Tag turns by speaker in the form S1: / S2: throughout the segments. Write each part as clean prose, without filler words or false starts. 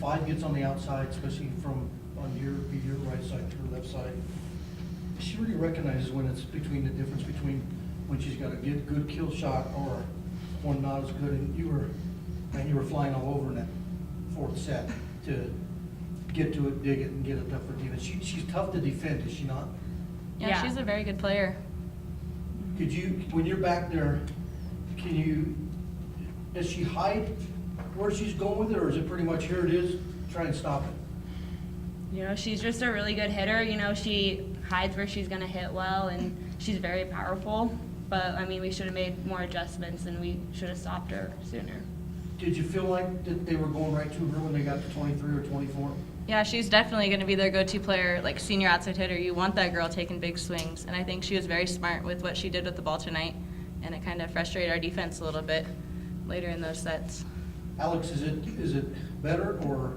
S1: 5 gets on the outside, especially from on your right side to her left side, she really recognizes when it's between the difference between when she's got a good kill shot or one not as good. And you were flying all over in that 4th set to get to it, dig it, and get it up for defense. She's tough to defend, is she not?
S2: Yeah, she's a very good player.
S1: Could you, when you're back there, does she hide where she's going with it, or is it pretty much here it is, try and stop it?
S2: You know, she's just a really good hitter. You know, she hides where she's going to hit well, and she's very powerful. But, I mean, we should have made more adjustments, and we should have stopped her sooner.
S1: Did you feel like that they were going right to her when they got to 23 or 24?
S2: Yeah, she's definitely going to be their go-to player, like senior outside hitter. You want that girl taking big swings, and I think she was very smart with what she did with the ball tonight, and it kind of frustrated our defense a little bit later in those sets.
S1: Alex, is it better, or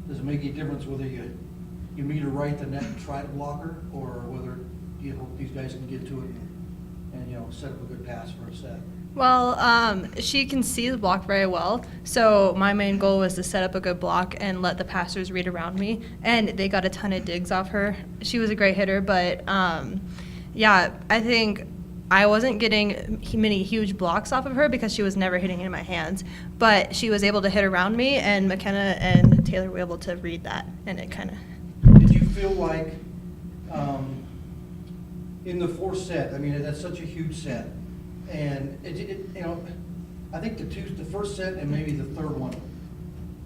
S1: does it make any difference whether you meet her right the net and try to block her, or whether you hope these guys can get to it and you know, set up a good pass for a set?
S3: Well, she can see the block very well, so my main goal was to set up a good block and let the passers read around me, and they got a ton of digs off her. She was a great hitter, but yeah, I think I wasn't getting many huge blocks off of her because she was never hitting in my hands, but she was able to hit around me, and Makenna and Taylor were able to read that, and it kind of...
S1: Did you feel like in the 4th set, I mean, that's such a huge set, and it you know, I think the first set and maybe the 3rd one,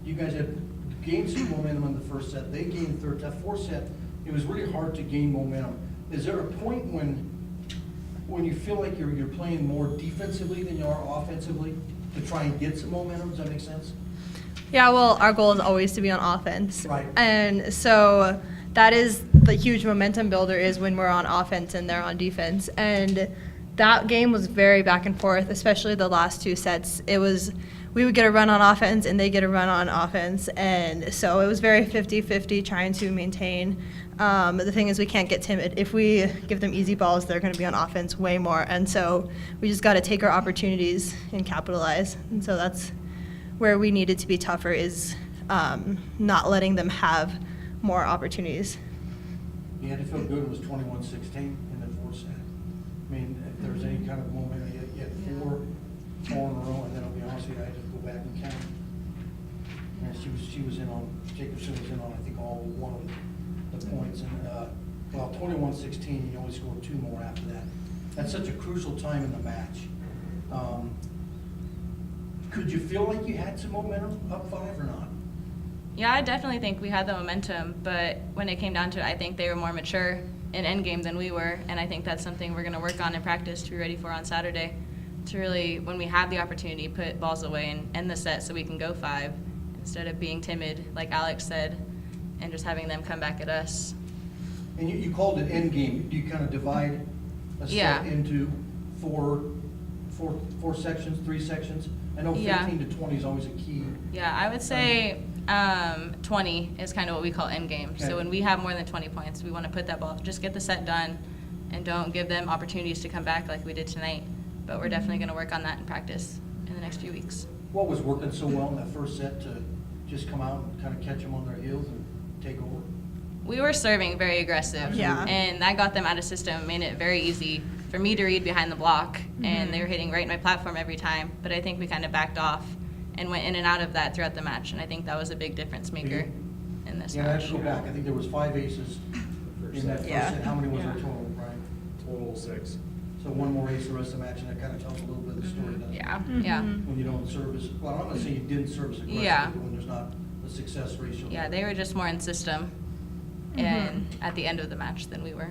S1: you guys had gained some momentum in the 1st set. They gained the 3rd. That 4th set, it was really hard to gain momentum. Is there a point when you feel like you're playing more defensively than you are offensively to try and get some momentum? Does that make sense?
S3: Yeah, well, our goal is always to be on offense.
S1: Right.
S3: And so that is the huge momentum builder is when we're on offense and they're on defense. And that game was very back and forth, especially the last 2 sets. We would get a run on offense and they get a run on offense. And so it was very 50-50 trying to maintain. The thing is we can't get timid. If we give them easy balls, they're going to be on offense way more. And so we just got to take our opportunities and capitalize. And so that's where we needed to be tougher is not letting them have more opportunities.
S1: You had to feel good it was 21-16 in the 4th set. I mean, if there's any kind of momentum, you had 4 in a row, and then I'll be honest with you, I had to go back and count. And she was in on, Jacobson was in on, I think, all one of the points. And, well, 21-16, you only scored 2 more after that. That's such a crucial time in the match. Could you feel like you had some momentum up 5 or not?
S2: Yeah, I definitely think we had the momentum, but when it came down to it, I think they were more mature in endgame than we were, and I think that's something we're going to work on in practice to be ready for on Saturday, to really, when we have the opportunity, put balls away and end the set so we can go 5 instead of being timid, like Alex said, and just having them come back at us.
S1: And you called it endgame. Do you kind of divide a set into four sections, 3 sections? I know 15 to 20 is always a key.
S2: Yeah, I would say 20 is kind of what we call end game.
S1: Okay.
S2: So when we have more than 20 points, we want to put that ball, just get the set done, and don't give them opportunities to come back like we did tonight. But we're definitely going to work on that in practice in the next few weeks.
S1: What was working so well in that 1st set to just come out and kind of catch them on their heels and take over?
S2: We were serving very aggressive,
S3: Yeah.
S2: and that got them out of system, made it very easy for me to read behind the block, and they were hitting right in my platform every time. But I think we kind of backed off and went in and out of that throughout the match, and I think that was a big difference maker in this
S1: Yeah, I have
S2: match.
S1: to go back. I think there was 5 aces in that 1st set. How many was there total, Brian?
S4: Total 6.
S1: So 1 more ace the rest of the match, and that kind of tells a little bit of the story, doesn't it?
S2: Yeah, yeah.
S1: When you don't service, well, I'm not going to say you didn't service aggressively,
S2: Yeah.
S1: but when there's not a success ratio.
S2: Yeah, they were just more in system and at the end of the match than we were.